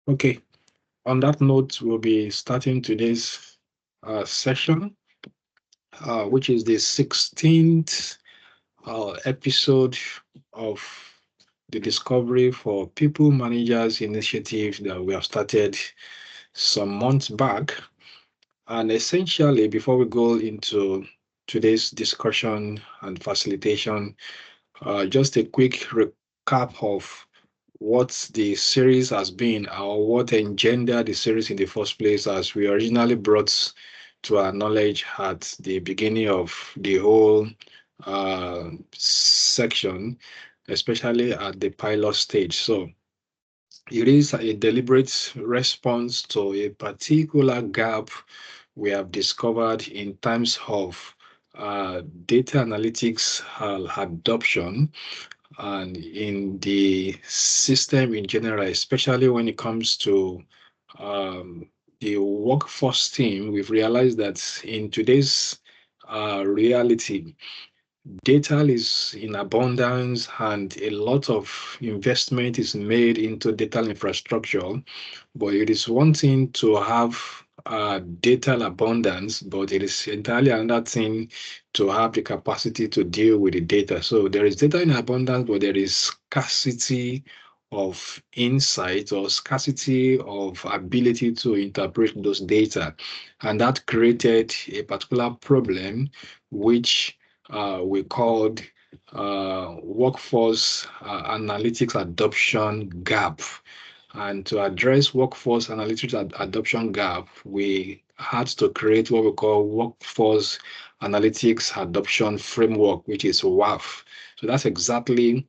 Okay, on that note, we'll be starting today's session, which is the 16th episode of the Discovery for People Managers initiative that we have started some months back. And essentially, before we go into today's discussion and facilitation, just a quick recap of what the series has been or what engendered the series in the first place, as we originally brought to our knowledge at the beginning of the whole section, especially at the pilot stage. So it is a deliberate response to a particular gap we have discovered in terms of data analytics adoption and in the system in general, especially when it comes to um, the workforce team. We've realized that in today's reality, data is in abundance and a lot of investment is made into data infrastructure. But it is one thing to have data abundance, but it is entirely another thing to have the capacity to deal with the data. So there is data in abundance, but there is scarcity of insight or scarcity of ability to interpret those data. And that created a particular problem, which we called workforce analytics adoption gap. And to address workforce analytics adoption gap, we had to create what we call workforce analytics adoption framework, which is WAAF. So that's exactly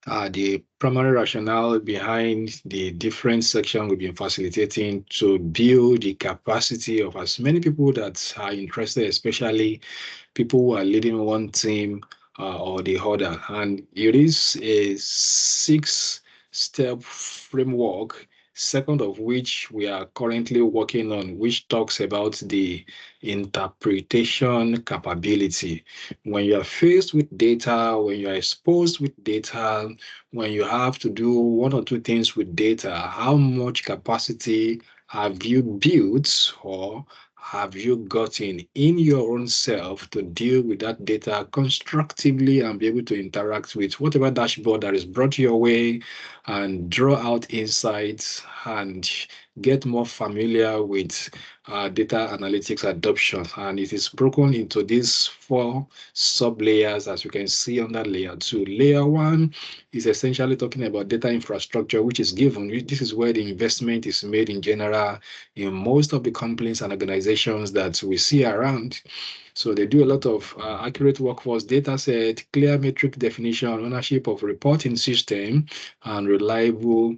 the primary rationale behind the different section we've been facilitating to build the capacity of as many people that are interested, especially people who are leading one team or the other. And it is a 6-step framework, second of which we are currently working on, which talks about the interpretation capability. When you are faced with data, when you are exposed with data, when you have to do one or two things with data, how much capacity have you built or have you gotten in your own self to deal with that data constructively and be able to interact with whatever dashboard that is brought your way and draw out insights and get more familiar with data analytics adoption? And it is broken into these 4 sub layers, as you can see under layer 2. Layer 1 is essentially talking about data infrastructure, which is given. This is where the investment is made in general in most of the companies and organizations that we see around. So they do a lot of accurate workforce data set, clear metric definition, ownership of reporting system, and reliable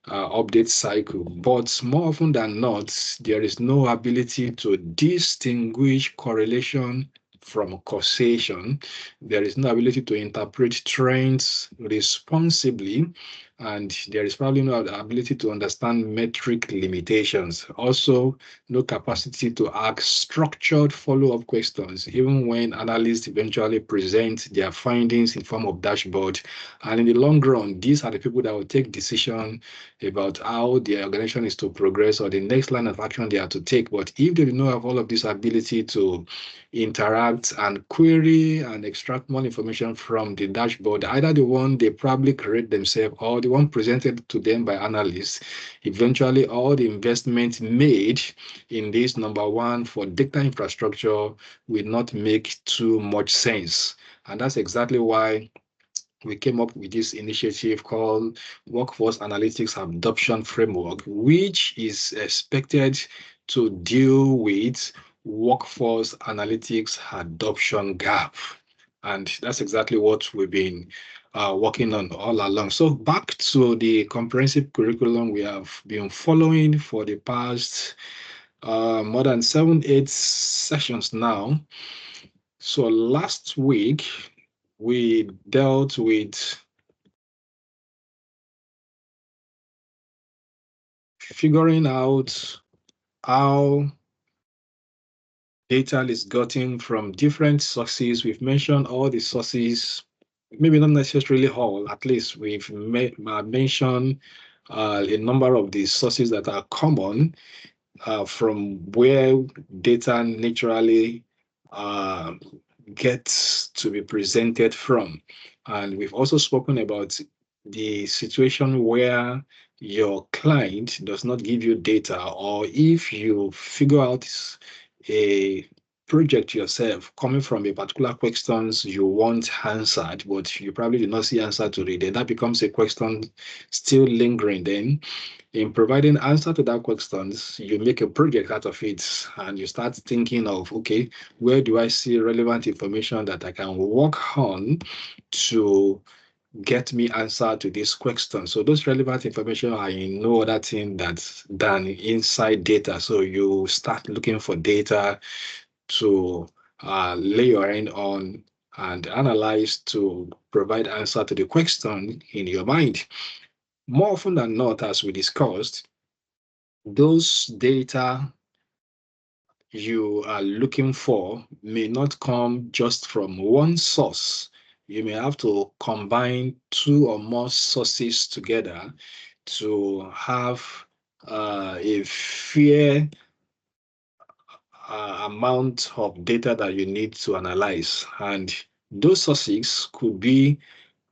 update cycle. But more often than not, there is no ability to distinguish correlation from causation. There is no ability to interpret trends responsibly, and there is probably no ability to understand metric limitations. Also, no capacity to ask structured follow-up questions, even when analysts eventually present their findings in form of dashboard. And in the long run, these are the people that will take decisions about how the organization is to progress or the next line of action they are to take. But if they do not have all of this ability to interact and query and extract more information from the dashboard, either the one they probably create themselves or the one presented to them by analysts, eventually all the investment made in this number one for data infrastructure will not make too much sense. And that's exactly why we came up with this initiative called Workforce Analytics Adoption Framework, which is expected to deal with workforce analytics adoption gap. And that's exactly what we've been working on all along. So back to the comprehensive curriculum we have been following for the past more than 7, 8 sessions now. So last week, we dealt with figuring out how data is gotten from different sources. We've mentioned all the sources, maybe not necessarily all, at least we've mentioned a number of the sources that are common from where data naturally uh, gets to be presented from. And we've also spoken about the situation where your client does not give you data, or if you figure out a project yourself coming from a particular questions you want answered, but you probably do not see answer to it, then that becomes a question still lingering. Then in providing answer to that questions, you make a project out of it and you start thinking of, okay, where do I see relevant information that I can work on to get me answer to this question? So those relevant information are in no other thing than inside data. So you start looking for data to lay your hand on and analyze to provide answer to the question in your mind. More often than not, as we discussed, those data you are looking for may not come just from one source. You may have to combine two or more sources together to have a fair amount of data that you need to analyze. And those sources could be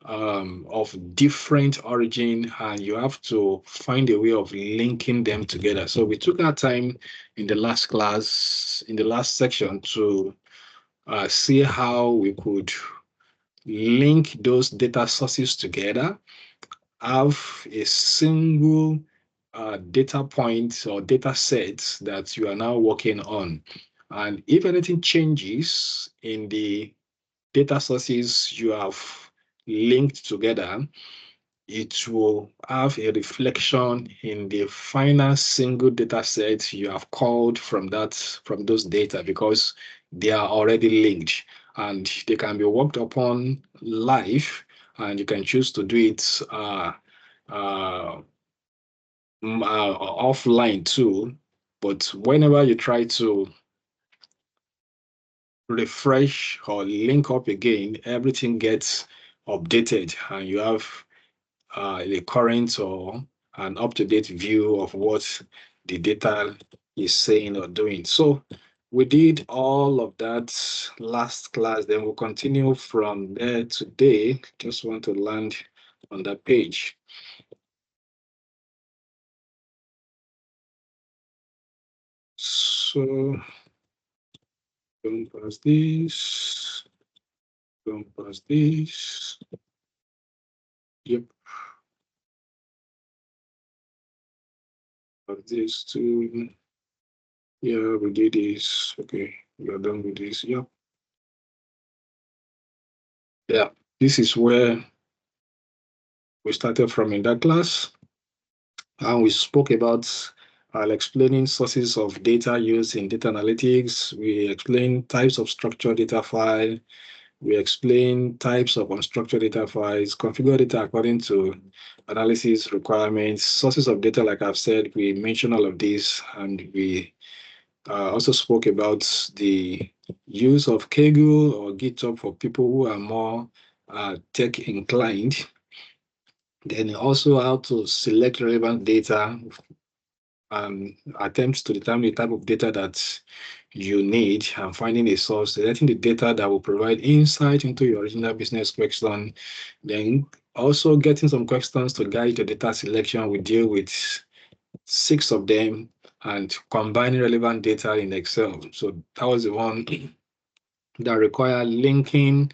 of different origin, and you have to find a way of linking them together. So we took our time in the last class, in the last section, to see how we could link those data sources together, have a single data point or data set that you are now working on. And if anything changes in the data sources you have linked together, it will have a reflection in the final single data set you have called from those data, because they are already linked and they can be worked upon live, and you can choose to do it uh, offline too. But whenever you try to refresh or link up again, everything gets updated and you have a current or an up-to-date view of what the data is saying or doing. So we did all of that last class, then we'll continue from there today. Just want to land on that page. So don't pass this, don't pass this. Yep, pass this too. Yeah, we did this. Okay, we are done with this. Yep. Yeah, this is where we started from in that class. And we spoke about explaining sources of data used in data analytics. We explained types of structured data file. We explained types of unstructured data files, configure data according to analysis requirements, sources of data, like I've said, we mentioned all of this, and we also spoke about the use of Kaggle or GitHub for people who are more tech inclined. Then also how to select relevant data, attempts to determine the type of data that you need, and finding a source, selecting the data that will provide insight into your original business question. Then also getting some questions to guide your data selection. We deal with 6 of them, and combining relevant data in Excel. So that was the one that require linking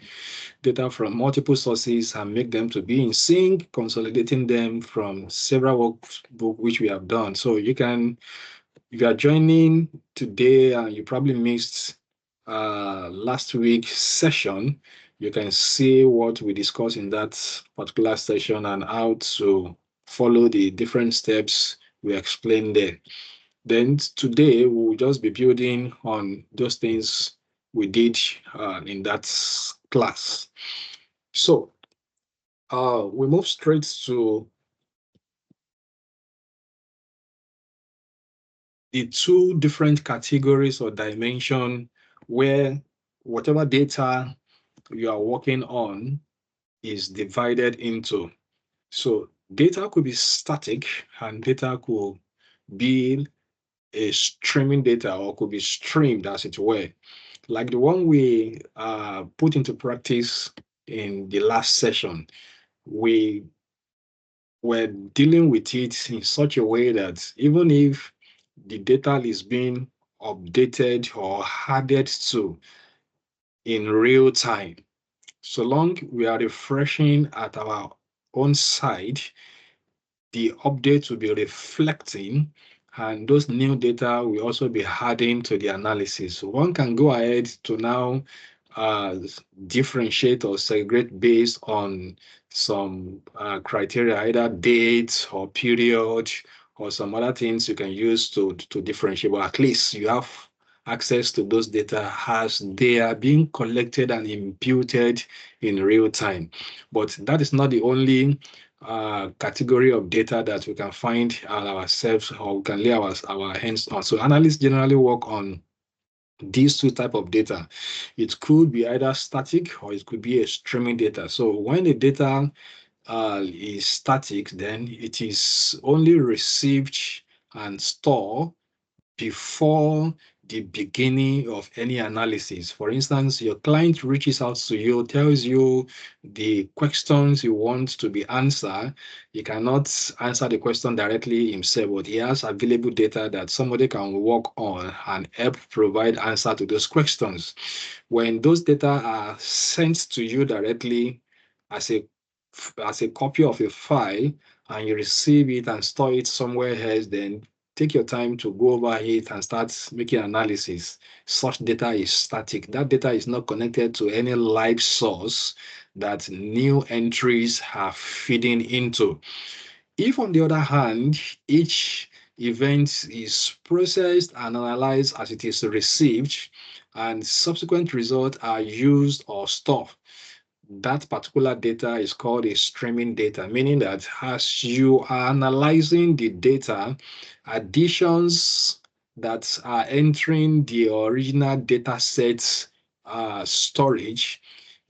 data from multiple sources and make them to be in sync, consolidating them from several workbooks which we have done. So you can, if you are joining today and you probably missed last week's session, you can see what we discussed in that particular session and how to follow the different steps we explained there. Then today we'll just be building on those things we did in that class. So we move straight to the 2 different categories or dimension where whatever data you are working on is divided into. So Data could be static and data could be a streaming data or could be streamed, as it were, like the one we put into practice in the last session. We were dealing with it in such a way that even if the data is being updated or added to in real time, so long we are refreshing at our own side, the update will be reflecting, and those new data will also be adding to the analysis. So one can go ahead to now uh, differentiate or segregate based on some criteria, either date or period or some other things you can use to differentiate. But at least you have access to those data as they are being collected and imputed in real time. But that is not the only category of data that we can find ourselves or we can lay our hands on. So analysts generally work on these two type of data. It could be either static or it could be a streaming data. So when the data is static, then it is only received and stored before the beginning of any analysis. For instance, your client reaches out to you, tells you the questions you want to be answered. He cannot answer the question directly himself, but he has available data that somebody can work on and help provide answer to those questions. When those data are sent to you directly as a copy of a file and you receive it and store it somewhere else, then take your time to go over it and start making analysis. Such data is static. That data is not connected to any live source that new entries are feeding into. If, on the other hand, each event is processed and analyzed as it is received, and subsequent results are used or stored, that particular data is called a streaming data, meaning that as you are analyzing the data, additions that are entering the original data set storage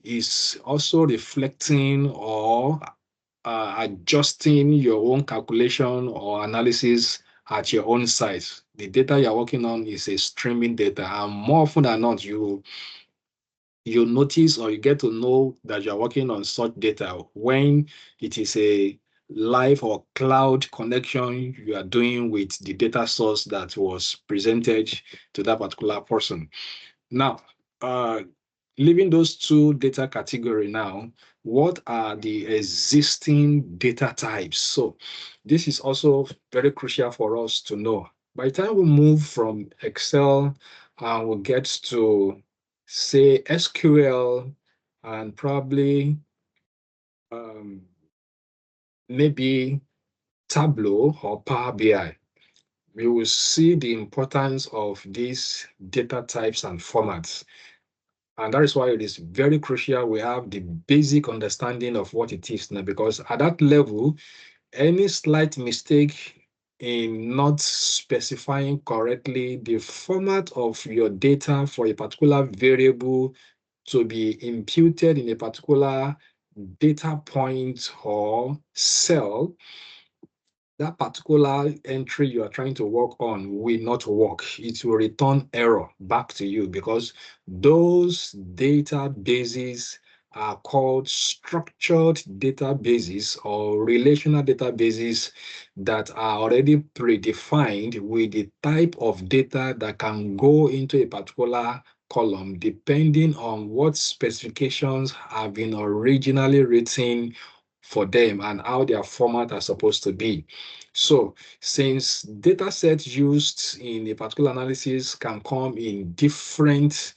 is also reflecting or adjusting your own calculation or analysis at your own size. The data you're working on is a streaming data, and more often than not, you notice or you get to know that you're working on such data when it is a live or cloud connection you are doing with the data source that was presented to that particular person. Now, uh, leaving those two data category now, what are the existing data types? So this is also very crucial for us to know. By the time we move from Excel and we get to, say, SQL and probably um, maybe Tableau or Power BI, we will see the importance of these data types and formats. And that is why it is very crucial we have the basic understanding of what it is now, because at that level, any slight mistake in not specifying correctly the format of your data for a particular variable to be imputed in a particular data point or cell, that particular entry you are trying to work on will not work. It will return error back to you because those databases are called structured databases or relational databases that are already predefined with the type of data that can go into a particular column depending on what specifications have been originally written for them and how their format are supposed to be. So, since data sets used in a particular analysis can come in different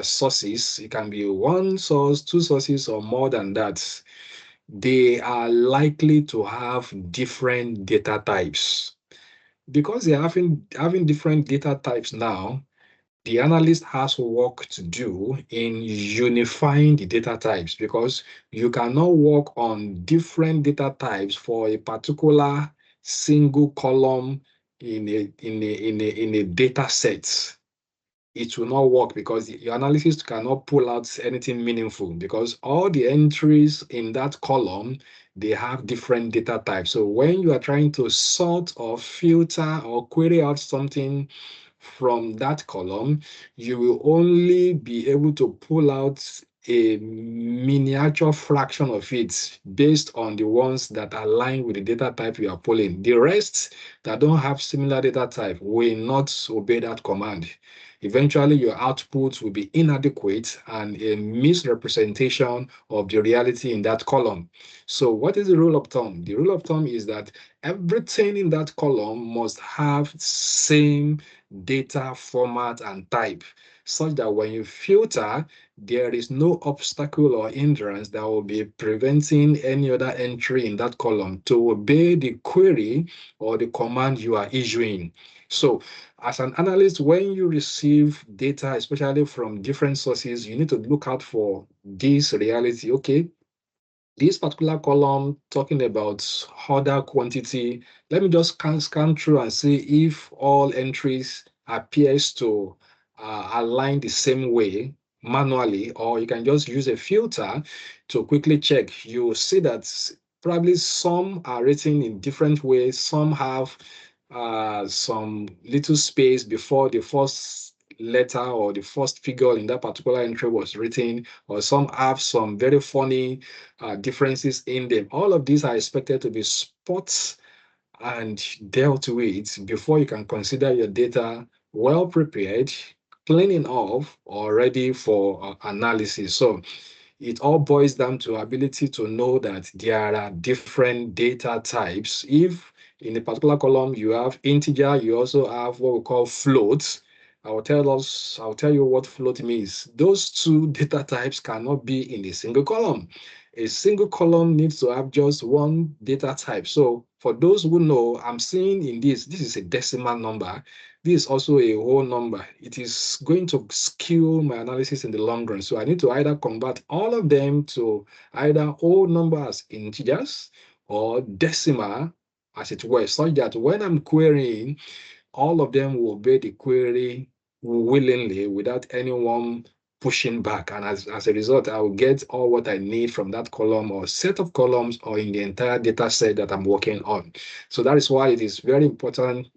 sources, it can be one source, two sources, or more than that, they are likely to have different data types. Because they're having different data types now, the analyst has work to do in unifying the data types because you cannot work on different data types for a particular single column in a data set. it will not work because your analysis cannot pull out anything meaningful because all the entries in that column, they have different data types. So when you are trying to sort or filter or query out something from that column, you will only be able to pull out a miniature fraction of it based on the ones that align with the data type you are pulling. The rest that don't have similar data type will not obey that command. Eventually, your output will be inadequate and a misrepresentation of the reality in that column. So, what is the rule of thumb? The rule of thumb is that everything in that column must have same data format and type, such that when you filter, there is no obstacle or hindrance that will be preventing any other entry in that column to obey the query or the command you are issuing. So, as an analyst, when you receive data, especially from different sources, you need to look out for this reality. Okay, this particular column talking about order quantity, let me just scan through and see if all entries appears to align the same way manually, or you can just use a filter to quickly check. You will see that probably some are written in different ways. Some have some little space before the first letter or the first figure in that particular entry was written, or some have some very funny differences in them. All of these are expected to be spot and dealt with before you can consider your data well prepared, clean enough, or ready for analysis. So it all boils down to ability to know that there are different data types. If in a particular column you have integer, you also have what we call floats. I'll tell you what float means. Those two data types cannot be in a single column. A single column needs to have just one data type. So for those who know, I'm seeing in this is a decimal number. This is also a whole number. It is going to skew my analysis in the long run. So I need to either convert all of them to either whole numbers integers or decimal, as it were, such that when I'm querying, all of them will obey the query willingly without anyone pushing back. And as a result, I will get all what I need from that column or set of columns or in the entire data set that I'm working on. So that is why it is very important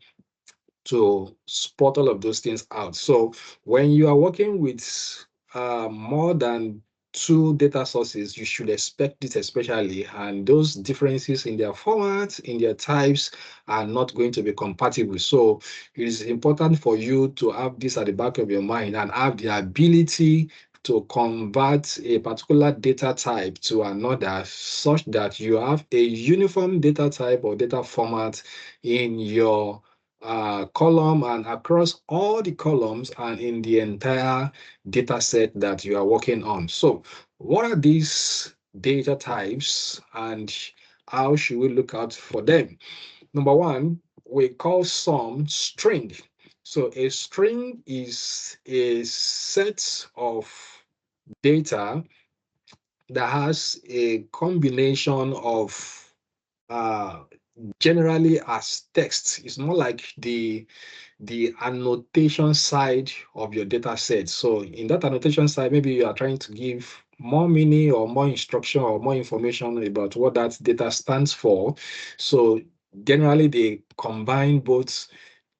to spot all of those things out. So when you are working with more than two data sources, you should expect it especially, and those differences in their formats, in their types are not going to be compatible. So it is important for you to have this at the back of your mind and have the ability to convert a particular data type to another such that you have a uniform data type or data format in your column and across all the columns and in the entire data set that you are working on. So what are these data types and how should we look out for them? Number one, we call some string. So a string is a set of data that has a combination of uh, generally as text. It's more like the annotation side of your data set. So in that annotation side, maybe you are trying to give more meaning or more instruction or more information about what that data stands for. So generally they combine both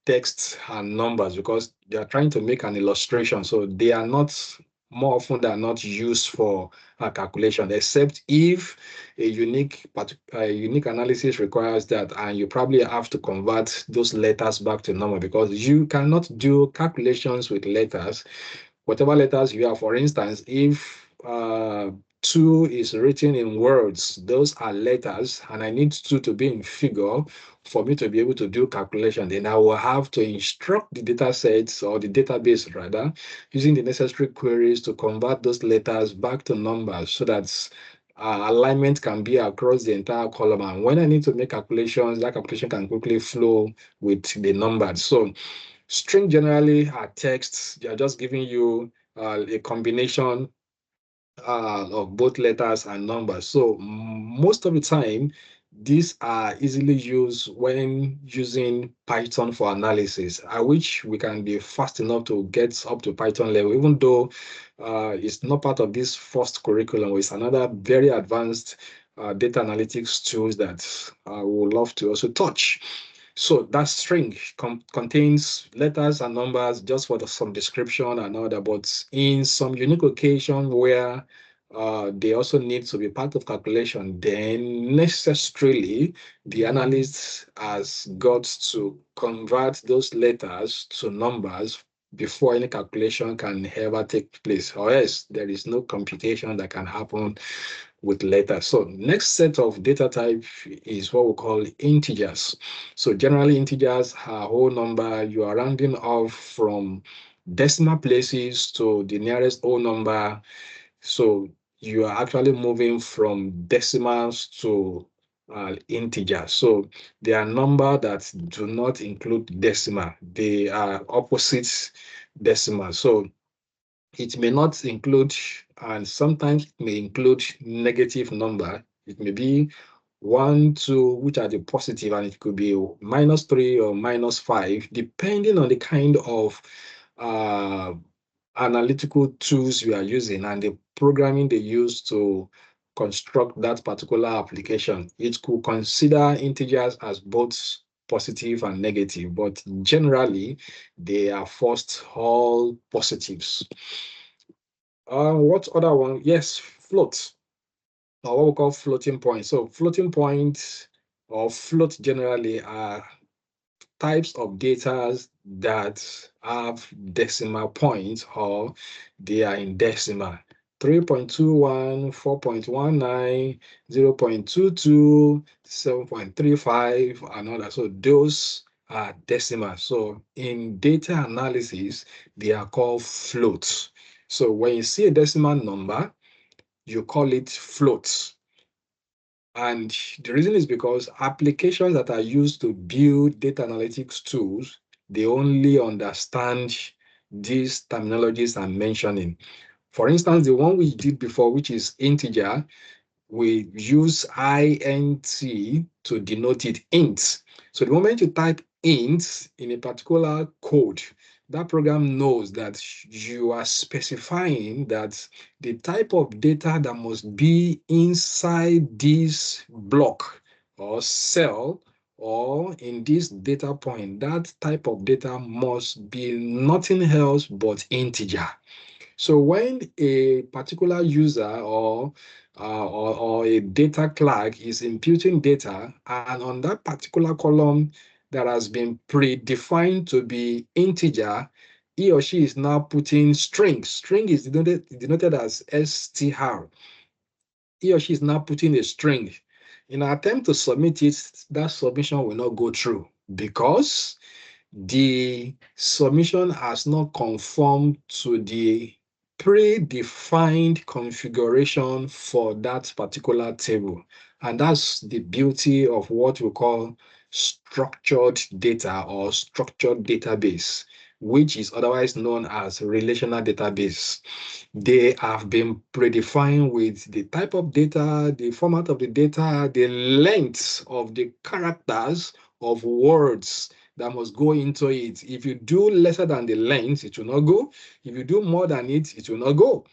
text and numbers because they are trying to make an illustration. So they are not, more often than not, used for a calculation, except if a unique analysis requires that, and you probably have to convert those letters back to number because you cannot do calculations with letters. Whatever letters you have, for instance, if 2 is written in words, those are letters, and I need 2 to be in figure for me to be able to do calculation. Then I will have to instruct the data sets or the database rather, using the necessary queries to convert those letters back to numbers so that alignment can be across the entire column. And when I need to make calculations, that calculation can quickly flow with the numbers. So string generally are texts. They are just giving you a combination of both letters and numbers. So most of the time, these are easily used when using Python for analysis. I wish we can be fast enough to get up to Python level, even though it's not part of this first curriculum. It's another very advanced data analytics tools that I would love to also touch. So that string contains letters and numbers just for some description and all that, but in some unique occasion where they also need to be part of calculation, then necessarily the analyst has got to convert those letters to numbers before any calculation can ever take place, or else there is no computation that can happen with letters. So next set of data type is what we call integers. So generally integers are whole number. You are rounding off from decimal places to the nearest whole number. So you are actually moving from decimals to integers. So they are number that do not include decimal. They are opposite decimal. So it may not include, and sometimes it may include negative number. It may be 1, 2, which are the positive, and it could be -3 or -5, depending on the kind of uh, analytical tools you are using and the programming they use to construct that particular application. It could consider integers as both positive and negative, but generally they are first all positives. What other one? Yes, float, or what we call floating point. So floating point or float generally are types of data that have decimal points or they are in decimal. 3.21, 4.19, 0.22, 7.35, and all that. So those are decimal. So in data analysis, they are called floats. So when you see a decimal number, you call it floats. And the reason is because applications that are used to build data analytics tools, they only understand these terminologies I'm mentioning. For instance, the one we did before, which is integer, we use int to denote it, int. So the moment you type int in a particular code, that program knows that you are specifying that the type of data that must be inside this block or cell or in this data point, that type of data must be nothing else but integer. So when a particular user or a data clerk is imputing data, and on that particular column that has been predefined to be integer, he or she is now putting string. String is denoted as str. He or she is now putting a string. In an attempt to submit it, that submission will not go through because the submission has not conformed to the predefined configuration for that particular table. And that's the beauty of what we call structured data or structured database, which is otherwise known as relational database. They have been predefined with the type of data, the format of the data, the length of the characters of words that must go into it. If you do lesser than the length, it will not go. If you do more than it, it will not go,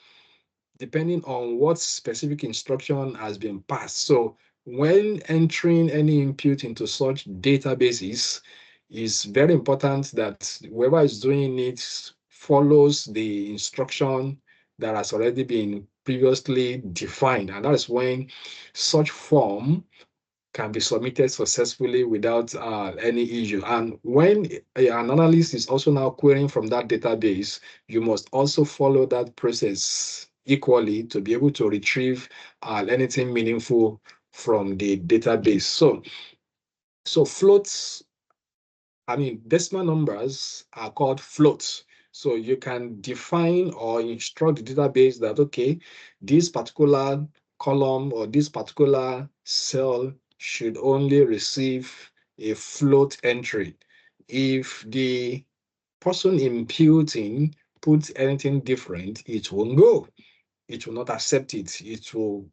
depending on what specific instruction has been passed. So when entering any input into such databases, it's very important that whoever is doing it follows the instruction that has already been previously defined. And that is when such form can be submitted successfully without any issue. And when an analyst is also now querying from that database, you must also follow that process equally to be able to retrieve anything meaningful from the database. So floats, decimal numbers are called floats. So you can define or instruct the database that, okay, this particular column or this particular cell should only receive a float entry. If the person imputing puts anything different, it won't go. It will not accept it. It will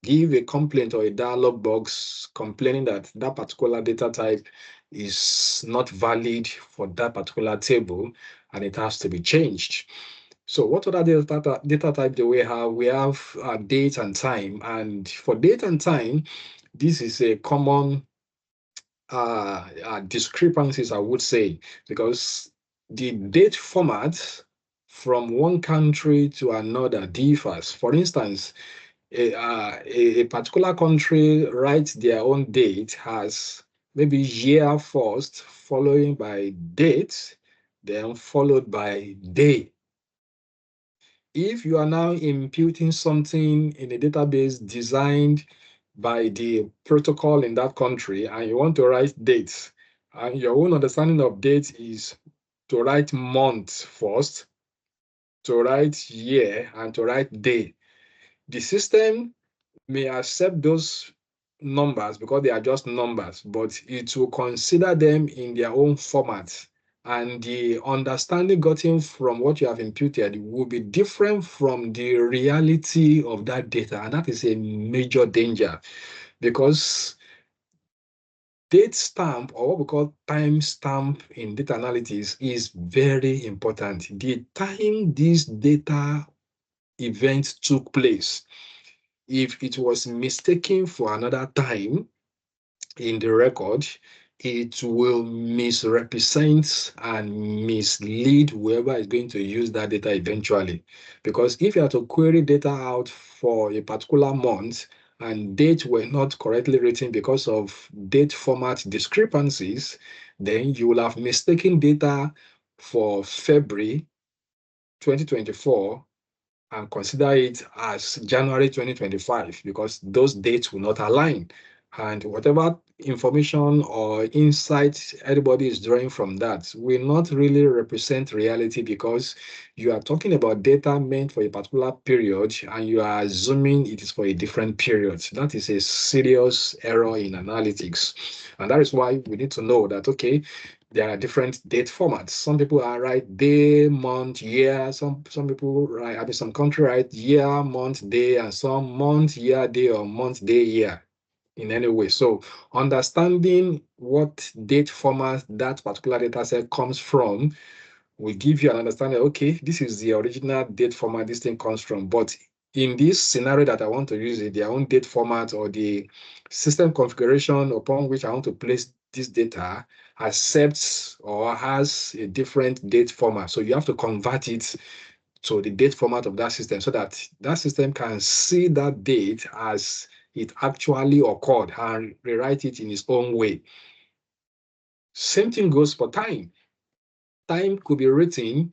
give a complaint or a dialog box complaining that that particular data type is not valid for that particular table and it has to be changed. So what other data type do we have? We have date and time. And for date and time, this is a common discrepancies, I would say, because the date format from one country to another differs. For instance, a particular country writes their own date as maybe year first, following by date, then followed by day. If you are now imputing something in a database designed by the protocol in that country and you want to write dates, and your own understanding of dates is to write month first, to write year, and to write day, the system may accept those numbers because they are just numbers, but it will consider them in their own format. And the understanding gotten from what you have imputed will be different from the reality of that data. And that is a major danger because date stamp, or what we call time stamp in data analytics, is very important. The time this data event took place, if it was mistaken for another time in the record, it will misrepresent and mislead whoever is going to use that data eventually. Because if you are to query data out for a particular month and dates were not correctly written because of date format discrepancies, then you will have mistaken data for February 2024 and consider it as January 2025 because those dates will not align. And whatever information or insight everybody is drawing from that will not really represent reality because you are talking about data meant for a particular period and you are assuming it is for a different period. That is a serious error in analytics. And that is why we need to know that, okay, there are different date formats. Some people are write day, month, year. Some people write, I mean, some country write year, month, day, and some month, year, day, or month, day, year in any way. So understanding what date format that particular data set comes from will give you an understanding, okay, this is the original date format this thing comes from. But in this scenario that I want to use it, their own date format or the system configuration upon which I want to place this data accepts or has a different date format. So you have to convert it to the date format of that system so that that system can see that date as it actually occurred and rewrite it in its own way. Same thing goes for time. Time could be written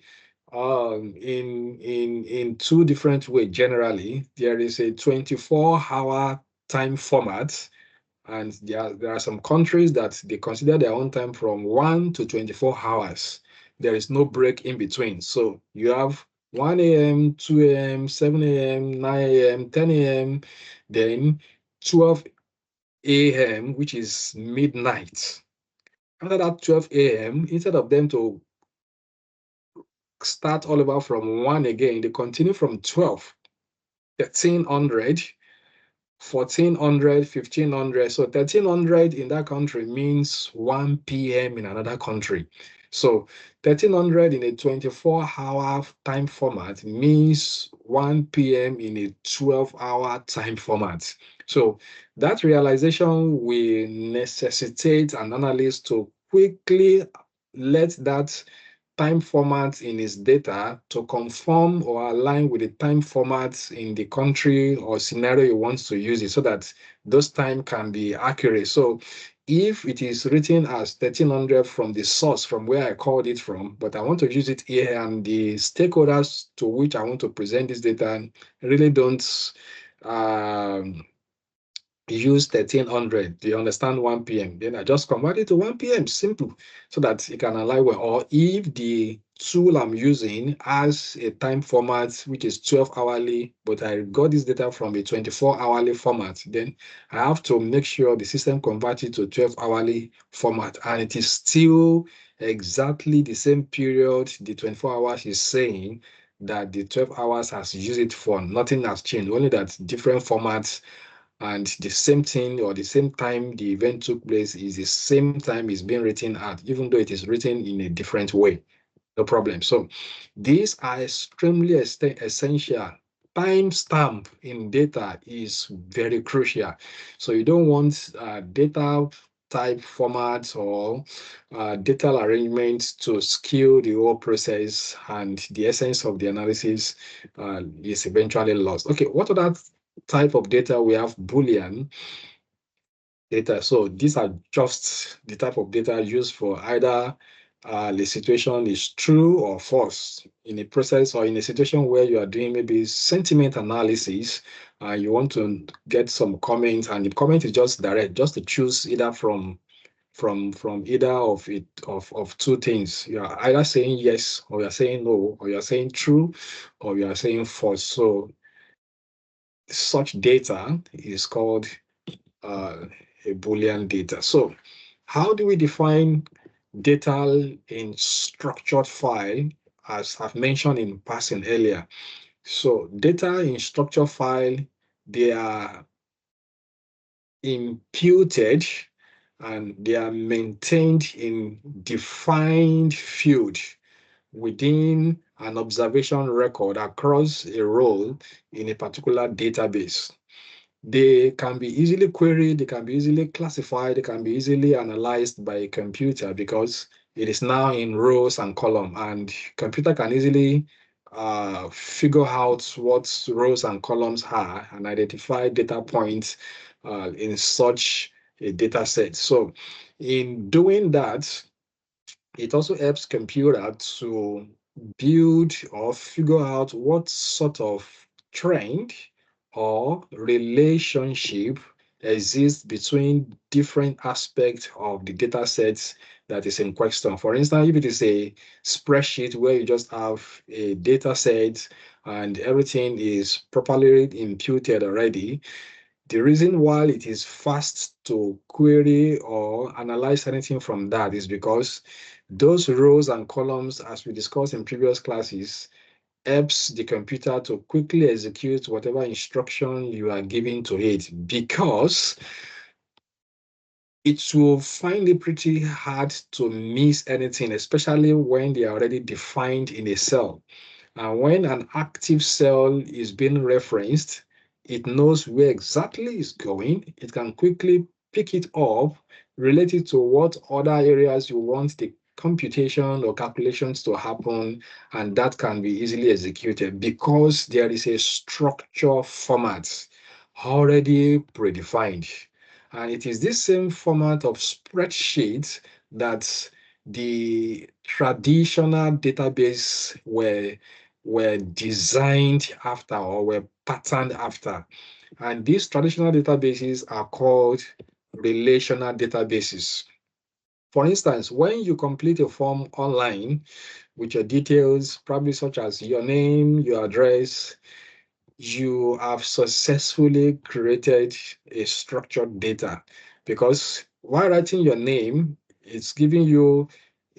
in two different ways. Generally, there is a 24-hour time format, and there are some countries that they consider their own time from 1 to 24 hours. There is no break in between. So you have 1 a.m., 2 a.m., 7 a.m., 9 a.m., 10 a.m., then 12 a.m., which is midnight. After that 12 a.m., instead of them to start all over from 1 again, they continue from 12, 1300, 1400, 1500. So 1300 in that country means 1 p.m. in another country. So 1300 in a 24-hour time format means 1 p.m. in a 12-hour time format. So that realization will necessitate an analyst to quickly let that time formats in his data to conform or align with the time formats in the country or scenario he wants to use it so that those time can be accurate. So if it is written as 1300 from the source from where I called it from, but I want to use it here and the stakeholders to which I want to present this data really don't um, use 1300, do you understand 1 p.m.? Then I just convert it to 1 p.m. Simple, so that it can align well. Or if the tool I'm using has a time format which is 12 hourly, but I got this data from a 24 hourly format, then I have to make sure the system converts it to 12 hourly format and it is still exactly the same period the 24 hours is saying that the 12 hours has used it for. Nothing has changed, only that different formats and the same thing or the same time the event took place is the same time it's being written at, even though it is written in a different way. No problem. So these are extremely essential. Timestamp in data is very crucial. So you don't want data type formats or data arrangements to skew the whole process, and the essence of the analysis is eventually lost. Okay, what other type of data? We have Boolean data. So these are just the type of data used for either the situation is true or false in a process, or in a situation where you are doing maybe sentiment analysis. You want to get some comments, and the comment is just direct, just to choose either from either of it of two things. You are either saying yes, or you are saying no, or you are saying true, or you are saying false. So such data is called uh, a Boolean data. So how do we define data in structured file, as I've mentioned in passing earlier? So data in structured file, they are imputed and they are maintained in defined field within an observation record across a role in a particular database. They can be easily queried, they can be easily classified, they can be easily analyzed by a computer because it is now in rows and columns, and computer can easily figure out what rows and columns are and identify data points in such a data set. So in doing that, it also helps computer to build or figure out what sort of trend or relationship exists between different aspects of the data sets that is in question. For instance, if it is a spreadsheet where you just have a data set and everything is properly imputed already, the reason why it is fast to query or analyze anything from that is because those rows and columns, as we discussed in previous classes, helps the computer to quickly execute whatever instruction you are giving to it, because it will find it pretty hard to miss anything, especially when they are already defined in a cell. And when an active cell is being referenced, it knows where exactly it's going. It can quickly pick it up, relate it to what other areas you want the computation or calculations to happen, and that can be easily executed because there is a structure format already predefined. And it is this same format of spreadsheet that the traditional database were designed after or were patterned after. And these traditional databases are called relational databases. For instance, when you complete a form online with your details, probably such as your name, your address, you have successfully created a structured data, because while writing your name, it's giving you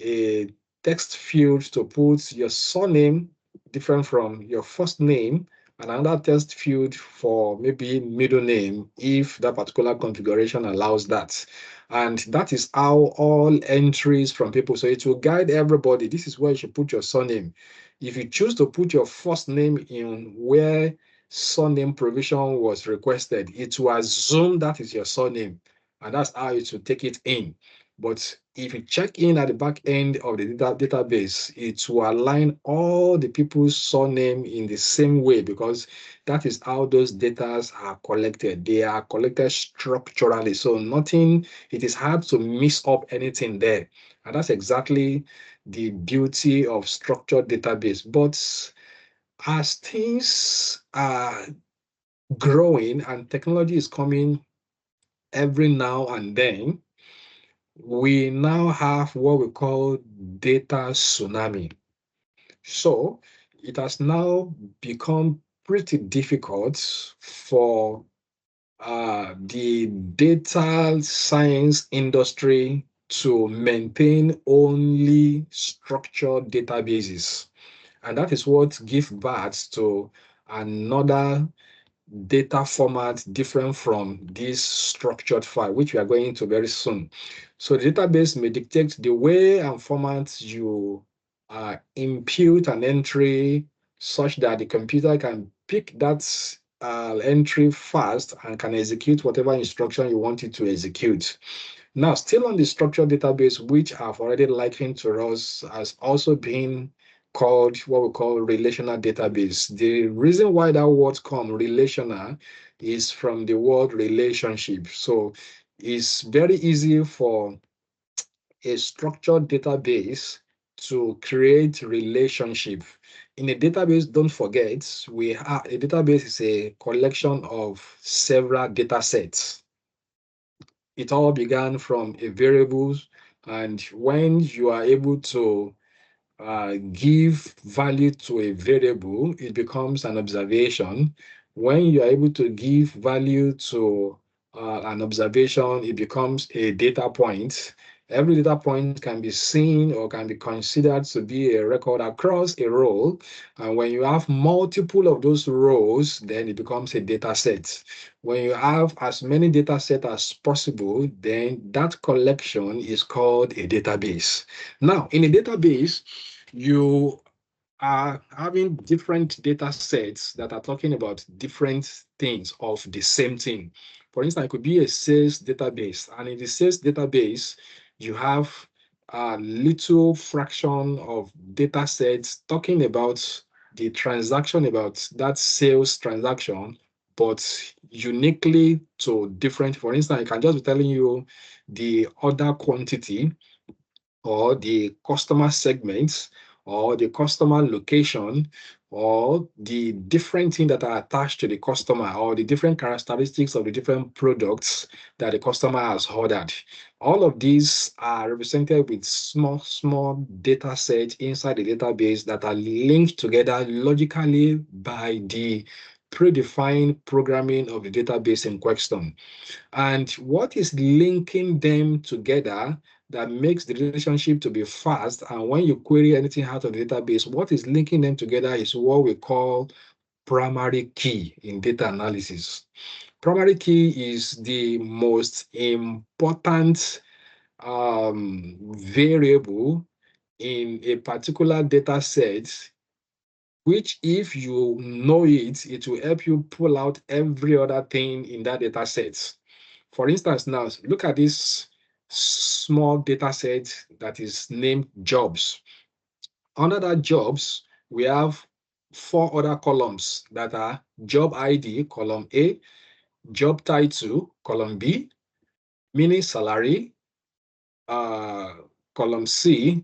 a text field to put your surname different from your first name, and another text field for maybe middle name if that particular configuration allows that. And that is how all entries from people, so it will guide everybody. This is where you should put your surname. If you choose to put your first name in where surname provision was requested, it will assume that is your surname, and that's how it will take it in. But if you check in at the back end of the database, it will align all the people's surname in the same way, because that is how those data are collected. They are collected structurally, so nothing, it is hard to mix up anything there. And that's exactly the beauty of structured database. But as things are growing and technology is coming every now and then, we now have what we call data tsunami. So it has now become pretty difficult for the data science industry to maintain only structured databases. And that is what gives birth to another data format different from this structured file, which we are going into very soon. So the database may dictate the way and format you impute an entry such that the computer can pick that entry fast and can execute whatever instruction you want it to execute. Now, still on the structured database, which I've already likened to us as also being called what we call relational database. The reason why that word comes relational is from the word relationship. So it's very easy for a structured database to create relationship. In a database, don't forget, a database is a collection of several data sets. It all began from a variables, and when you are able to give value to a variable, it becomes an observation. When you are able to give value to an observation, it becomes a data point. Every data point can be seen or can be considered to be a record across a row. And when you have multiple of those rows, then it becomes a data set. When you have as many data sets as possible, then that collection is called a database. Now, in a database, you are having different data sets that are talking about different things of the same thing. For instance, it could be a sales database, and in the sales database, you have a little fraction of data sets talking about the transaction, about that sales transaction, but uniquely to different. For instance, I can just be telling you the order quantity or the customer segments or the customer location or the different things that are attached to the customer or the different characteristics of the different products that the customer has ordered. All of these are represented with small data sets inside the database that are linked together logically by the predefined programming of the database in question. And what is linking them together that makes the relationship to be fast? And when you query anything out of the database, what is linking them together is what we call primary key in data analysis. Primary key is the most important variable in a particular data set, which if you know it, it will help you pull out every other thing in that data set. For instance, now look at this small data set that is named jobs. Under that jobs, we have four other columns that are job ID, column A, job title, column B, meaning salary, uh, column C,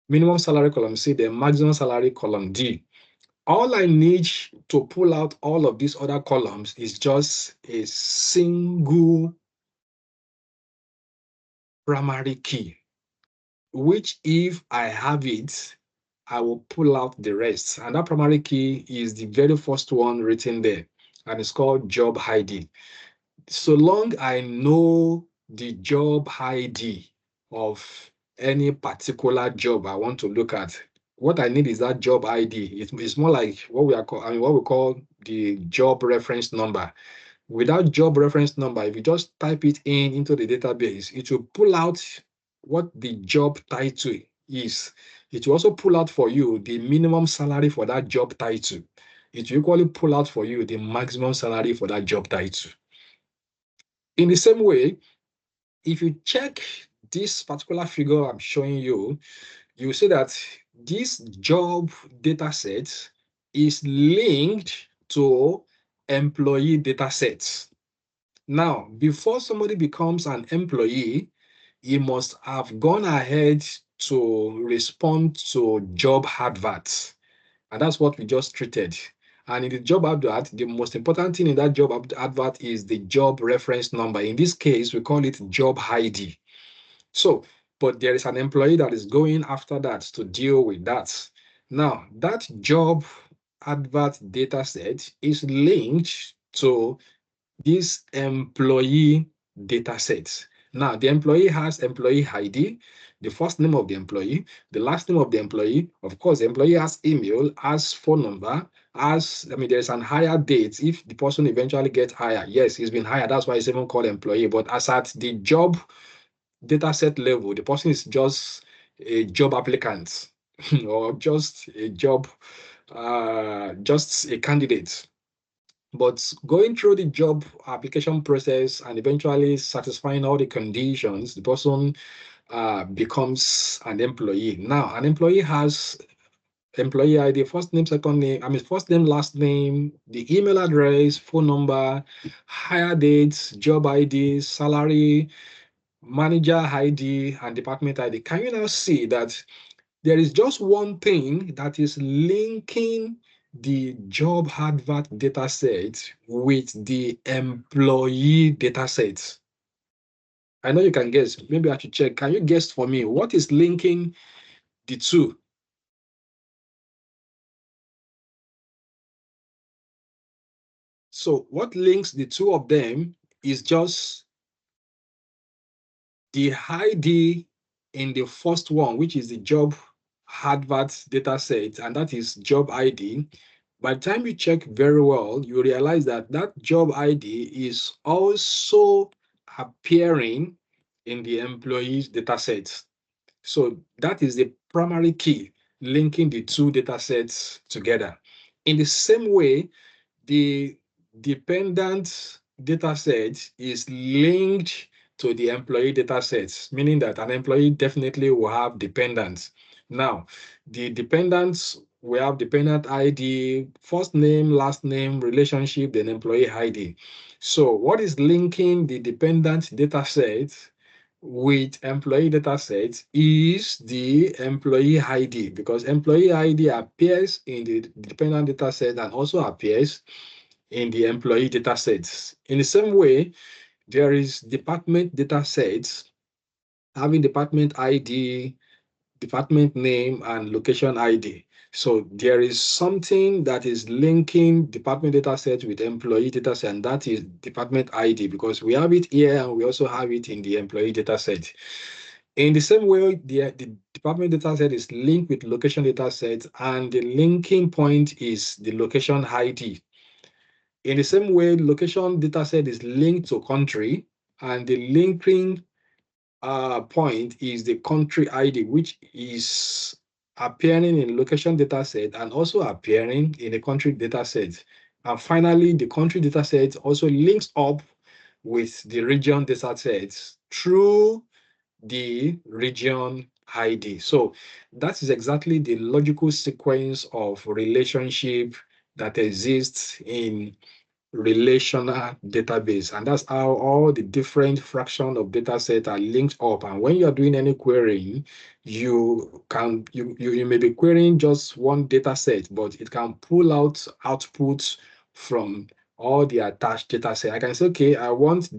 minimum salary, column C, then maximum salary, column D. All I need to pull out all of these other columns is just a single primary key, which if I have it, I will pull out the rest. And that primary key is the very first one written there, and it's called job ID. So long I know the job ID of any particular job I want to look at, what I need is that job ID. It's more like what we call the job reference number. Without job reference number, if you just type it into the database, it will pull out what the job title is. It will also pull out for you the minimum salary for that job title. It will equally pull out for you the maximum salary for that job title. In the same way, if you check this particular figure I'm showing you, you see that this job data set is linked to employee data sets. Now, before somebody becomes an employee, he must have gone ahead to respond to job adverts. And that's what we just treated. And in the job advert, the most important thing in that job advert is the job reference number. In this case, we call it job ID. So, but there is an employee that is going after that to deal with that. Now, that job advert data set is linked to this employee data set. Now, the employee has employee ID, the first name of the employee, the last name of the employee. Of course, the employee has email, has phone number, there's an hire date if the person eventually gets hired. Yes, he's been hired. That's why it's even called employee. But as at the job data set level, the person is just a job applicant or just a job, just a candidate. But going through the job application process and eventually satisfying all the conditions, the person becomes an employee. Now, an employee has employee ID, first name, second name, first name, last name, the email address, phone number, hire dates, job ID, salary, manager ID, and department ID. Can you now see that there is just one thing that is linking the job advert data set with the employee data set? I know you can guess. Maybe I should check. Can you guess for me what is linking the two? So what links the two of them is just the ID in the first one, which is the job advert data set, and that is job ID. By the time you check very well, you realize that that job ID is also appearing in the employee's data set. So that is the primary key linking the two data sets together. In the same way, the dependent data set is linked to the employee data sets, meaning that an employee definitely will have dependents. Now, the dependents will have dependent ID, first name, last name, relationship, then employee ID. So what is linking the dependent data set with employee data set is the employee ID, because employee ID appears in the dependent data set and also appears in the employee data sets. In the same way, there is department data sets having department ID, department name, and location ID. So there is something that is linking department data set with employee data set, and that is department ID, because we have it here and we also have it in the employee data set. In the same way, the department data set is linked with location data set, and the linking point is the location ID. In the same way, location data set is linked to country, and the linking point is the country ID, which is appearing in location data set and also appearing in the country data set. And finally, the country data set also links up with the region data sets through the region ID. So that is exactly the logical sequence of relationship that exists in relational database, and that's how all the different fractions of data set are linked up. And when you're doing any querying, you may be querying just one data set, but it can pull out outputs from all the attached data set. I can say, okay, I want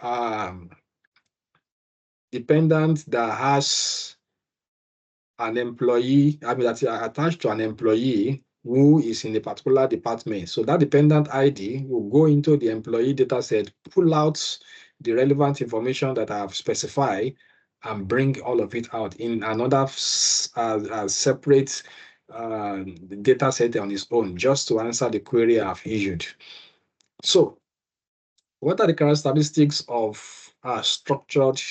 um, dependent that has an employee, that's attached to an employee who is in a particular department. So that dependent ID will go into the employee data set, pull out the relevant information that I have specified, and bring all of it out in another separate data set on its own, just to answer the query I've issued. So what are the characteristics of structured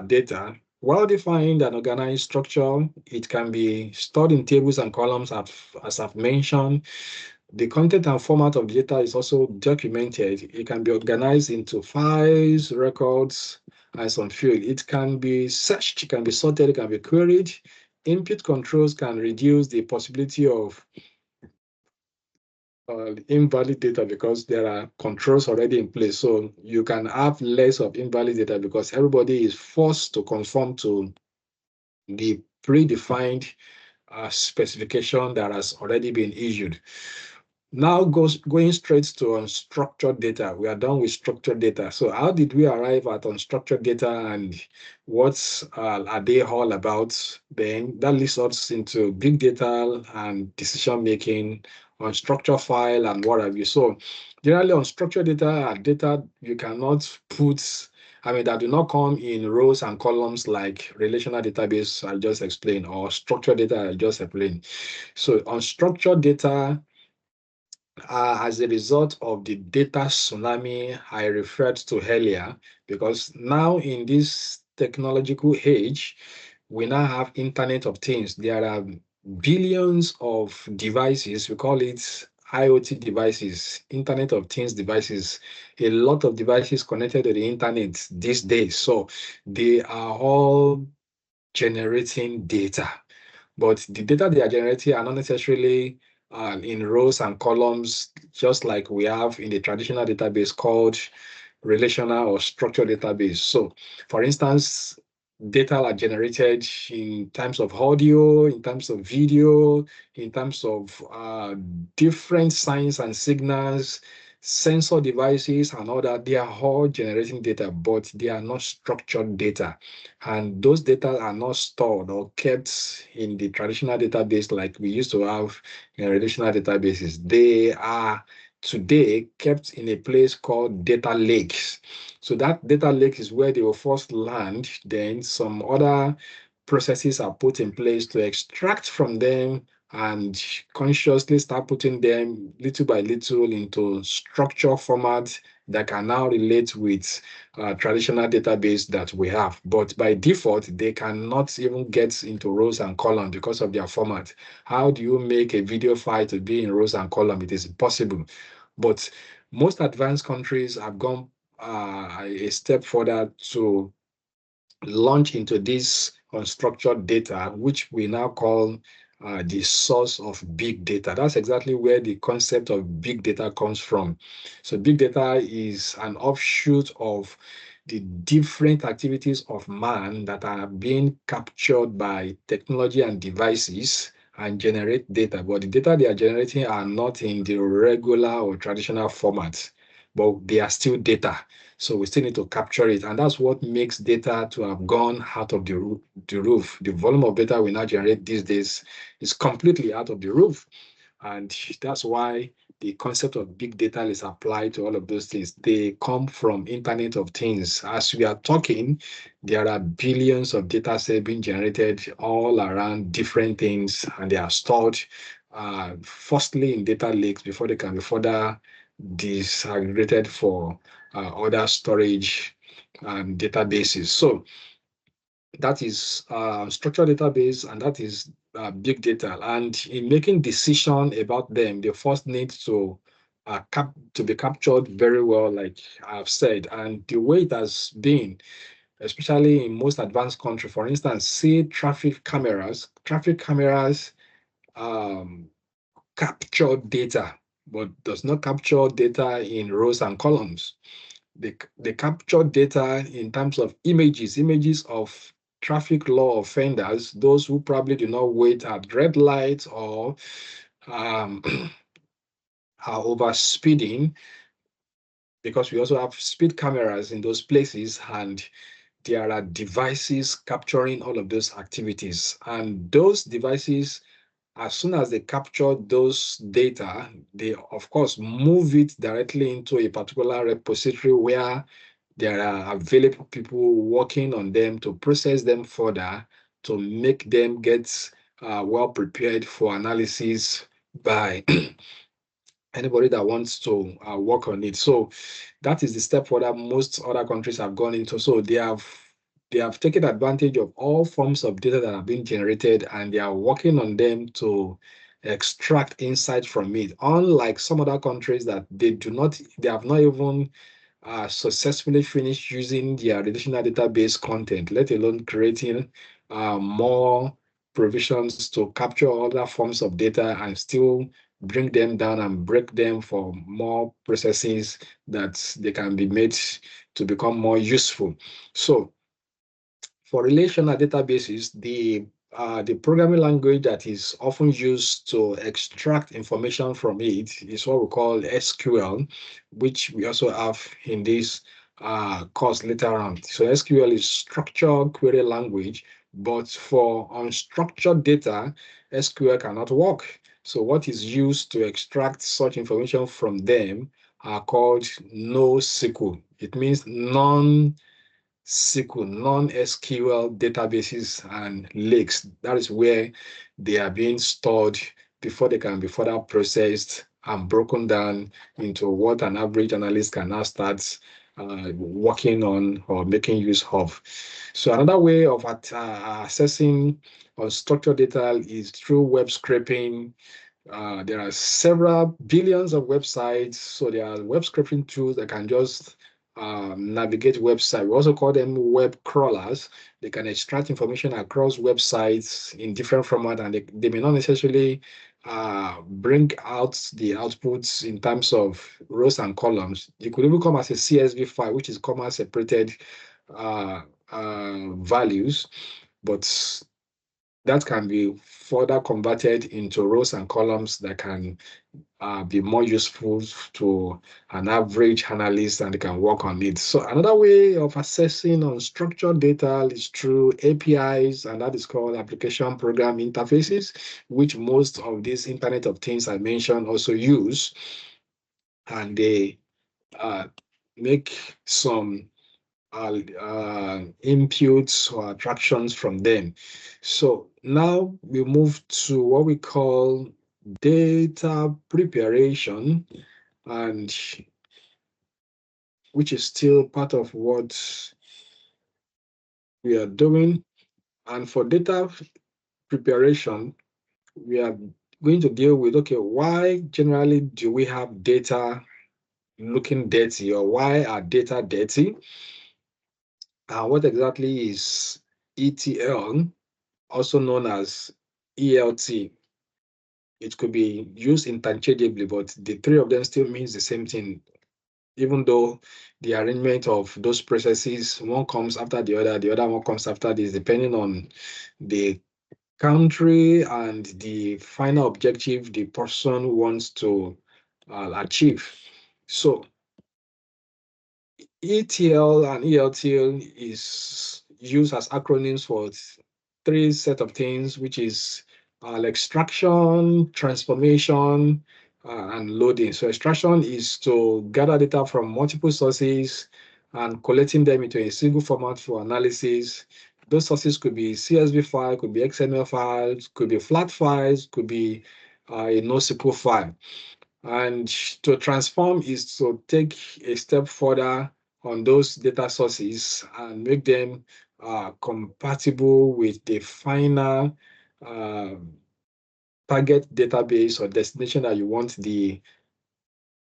data? Well-defined and organized structure, it can be stored in tables and columns, as I've mentioned. The content and format of the data is also documented. It can be organized into files, records, and some field. It can be searched, it can be sorted, it can be queried. Input controls can reduce the possibility of invalid data because there are controls already in place. So you can have less of invalid data because everybody is forced to conform to the predefined specification that has already been issued. Now going straight to unstructured data. We are done with structured data. So how did we arrive at unstructured data, and what are they all about? Then that leads us into big data and decision making, unstructured file, and what have you. So generally unstructured data are data you cannot put I mean, that do not come in rows and columns like relational database I just explained or structured data I just explained. So unstructured data, as a result of the data tsunami I referred to earlier, because now in this technological age, we now have Internet of Things. There are billions of devices. We call it IoT devices, Internet of Things devices, a lot of devices connected to the internet these days. So they are all generating data. But the data they are generating are not necessarily in rows and columns, just like we have in the traditional database called relational or structured database. So, for instance, data are generated in terms of audio, in terms of video, in terms of different signs and signals, sensor devices, and all that. They are all generating data, but they are not structured data. And those data are not stored or kept in the traditional database like we used to have in relational databases. They are today kept in a place called data lakes. So that data lake is where they will first land, then some other processes are put in place to extract from them and consciously start putting them little by little into structure format that can now relate with traditional database that we have. But by default, they cannot even get into rows and columns because of their format. How do you make a video file to be in rows and columns? It is impossible. But most advanced countries have gone a step further to launch into this unstructured data, which we now call the source of big data. That's exactly where the concept of big data comes from. So big data is an offshoot of the different activities of man that are being captured by technology and devices and generate data. But the data they are generating are not in the regular or traditional format, but they are still data. So we still need to capture it. And that's what makes data to have gone out of the roof. The volume of data we now generate these days is completely out of the roof. And that's why the concept of big data is applied to all of those things. They come from Internet of Things. As we are talking, there are billions of data sets being generated all around different things, and they are stored firstly in data lakes before they can be further disaggregated for other storage databases. So that is structured database, and that is big data. And in making decision about them, they first need to be captured very well, like I've said. And the way it has been, especially in most advanced countries, for instance, see traffic cameras. Traffic cameras um, capture data, but does not capture data in rows and columns. They capture data in terms of images of traffic law offenders, those who probably do not wait at red lights or um, are over speeding, because we also have speed cameras in those places, and there are devices capturing all of those activities. And those devices, as soon as they capture those data, they of course move it directly into a particular repository where there are available people working on them to process them further to make them get well prepared for analysis by anybody that wants to work on it. So that is the step further most other countries have gone into. So they have taken advantage of all forms of data that have been generated, and they are working on them to extract insight from it. Unlike some other countries that they have not even successfully finished using their relational database content, let alone creating more provisions to capture other forms of data and still bring them down and break them for more processes that they can be made to become more useful. So for relational databases, the programming language that is often used to extract information from it is what we call SQL, which we also have in this course later on. So SQL is structured query language, but for unstructured data, SQL cannot work. So what is used to extract such information from them are called NoSQL. It means non SQL, non-SQL databases and lakes. That is where they are being stored before they can be further processed and broken down into what an average analyst can now start working on or making use of. So another way of assessing unstructured data is through web scraping. There are several billions of websites, so there are web scraping tools that can just navigate website. We also call them web crawlers. They can extract information across websites in different format, and they may not necessarily bring out the outputs in terms of rows and columns. It could even come as a CSV file, which is comma separated uh, values, but that can be further converted into rows and columns that can be more useful to an average analyst, and they can work on it. So another way of assessing unstructured data is through APIs, and that is called application program interfaces, which most of these Internet of Things I mentioned also use, and they uh, make some inputs or attractions from them. So now we move to what we call data preparation, and which is still part of what we are doing. And for data preparation, we are going to deal with, okay, why generally do we have data looking dirty, or why are data dirty? What exactly is ETL, also known as ELT? It could be used interchangeably, but the three of them still means the same thing, even though the arrangement of those processes, one comes after the other one comes after this, depending on the country and the final objective the person wants to achieve. So ETL and ELTL is used as acronyms for three set of things, which is extraction, transformation, and loading. So extraction is to gather data from multiple sources and collecting them into a single format for analysis. Those sources could be CSV file, could be XML files, could be flat files, could be a NoSQL file. And to transform is to take a step further on those data sources and make them compatible with the final uh, target database or destination that you want the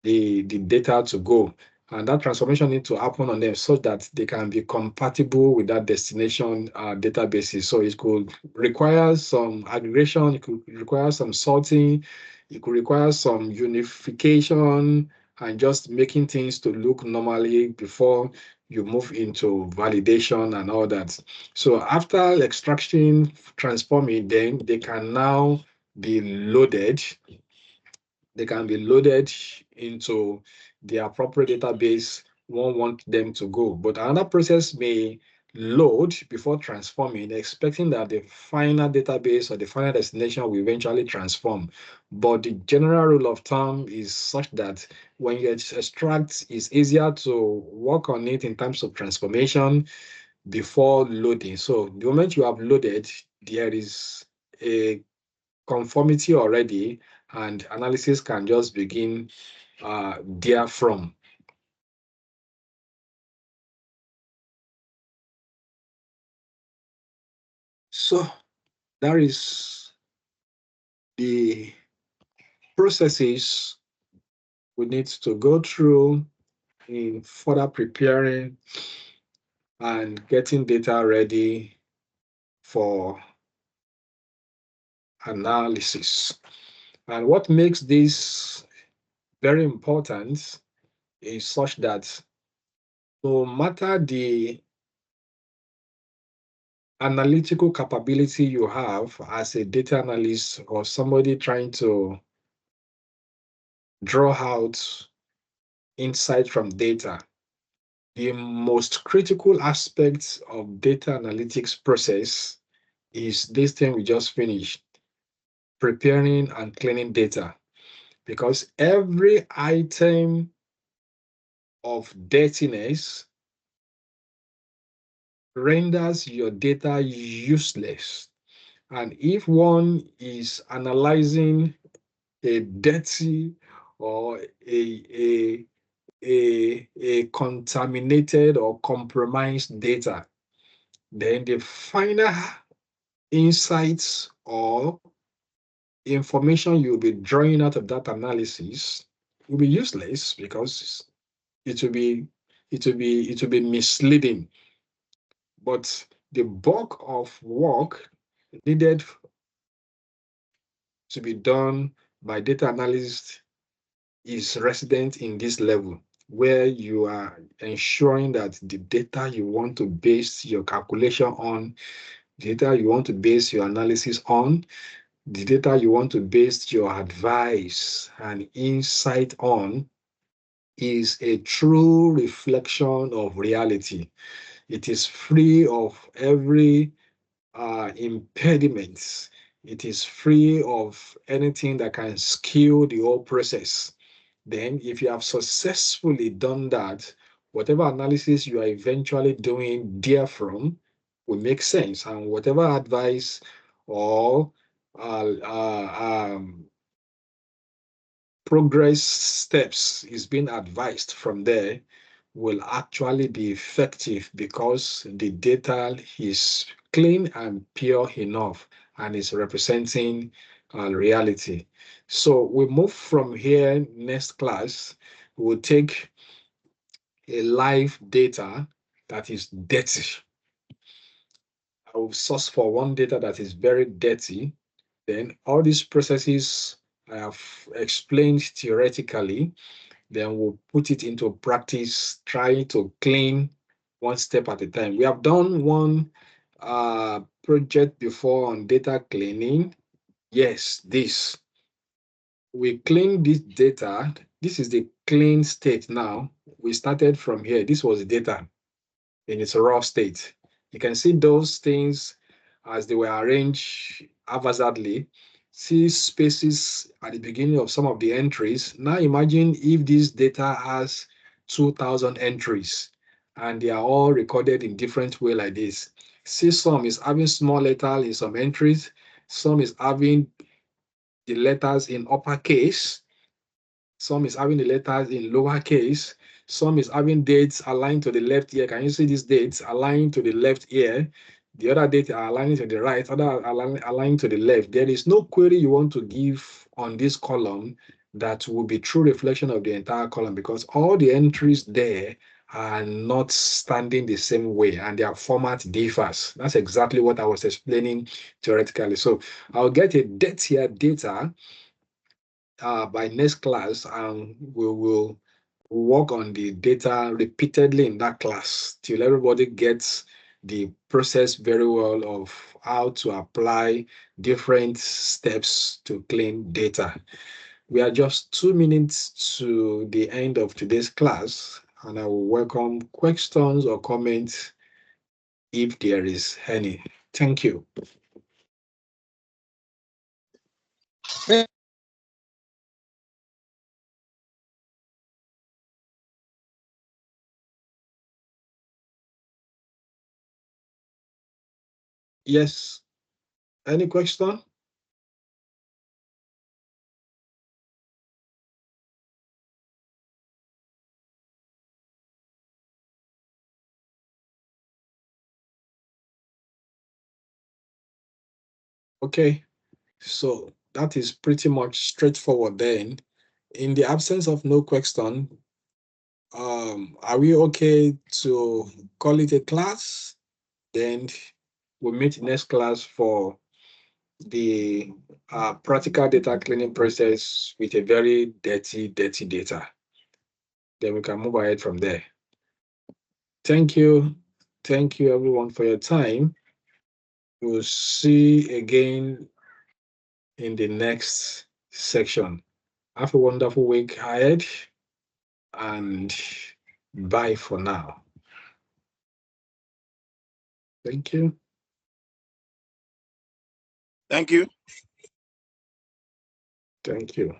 data to go. And that transformation needs to happen on them so that they can be compatible with that destination databases. So it could require some aggregation, it could require some sorting, it could require some unification, and just making things to look normally before you move into validation and all that. So after extraction, transforming, then they can now be loaded. They can be loaded into the appropriate database one want them to go. But another process may load before transforming, expecting that the final database or the final destination will eventually transform. But the general rule of thumb is such that when you extract, it's easier to work on it in terms of transformation before loading. So the moment you have loaded, there is a conformity already, and analysis can just begin therefrom. So that is the processes we need to go through in further preparing and getting data ready for analysis. And what makes this very important is such that no matter the analytical capability you have as a data analyst or somebody trying to draw out insight from data, the most critical aspect of data analytics process is this thing we just finished, preparing and cleaning data. Because every item of dirtiness renders your data useless. And if one is analyzing a dirty or a contaminated or compromised data, then the final insights or information you'll be drawing out of that analysis will be useless because it will be misleading. But the bulk of work needed to be done by data analysts is resident in this level, where you are ensuring that the data you want to base your calculation on, the data you want to base your analysis on, the data you want to base your advice and insight on is a true reflection of reality. It is free of every impediments. It is free of anything that can skew the whole process. Then, if you have successfully done that, whatever analysis you are eventually doing therefrom will make sense, and whatever advice or uh, uh, um, progress steps is being advised from there will actually be effective because the data is clean and pure enough and is representing reality. So we move from here. Next class, we'll take a live data that is dirty. I will source for one data that is very dirty. Then all these processes I have explained theoretically, then we'll put it into practice, trying to clean one step at a time. We have done one project before on data cleaning. Yes, this. We clean this data. This is the clean state now. We started from here. This was the data in its raw state. You can see those things as they were arranged haphazardly. See spaces at the beginning of some of the entries. Now imagine if this data has 2,000 entries and they are all recorded in different way like this. See, some is having small letters in some entries. Some is having the letters in uppercase. Some is having the letters in lowercase. Some is having dates aligned to the left ear. Can you see these dates aligned to the left ear? The other dates are aligning to the right, other aligned to the left. There is no query you want to give on this column that will be true reflection of the entire column because all the entries there are not standing the same way and their format differs. That's exactly what I was explaining theoretically. So I'll get a dirtier data by next class, and we will work on the data repeatedly in that class till everybody gets the process very well of how to apply different steps to clean data. We are just 2 minutes to the end of today's class, and I will welcome questions or comments if there is any. Thank you. Yes, any question? Okay, so that is pretty much straightforward then. In the absence of no question, are we okay to call it a class? Then we'll meet next class for the practical data cleaning process with a very dirty data. Then we can move ahead from there. Thank you. Thank you everyone for your time. We'll see again in the next section. Have a wonderful week ahead and bye for now. Thank you. Thank you. Thank you.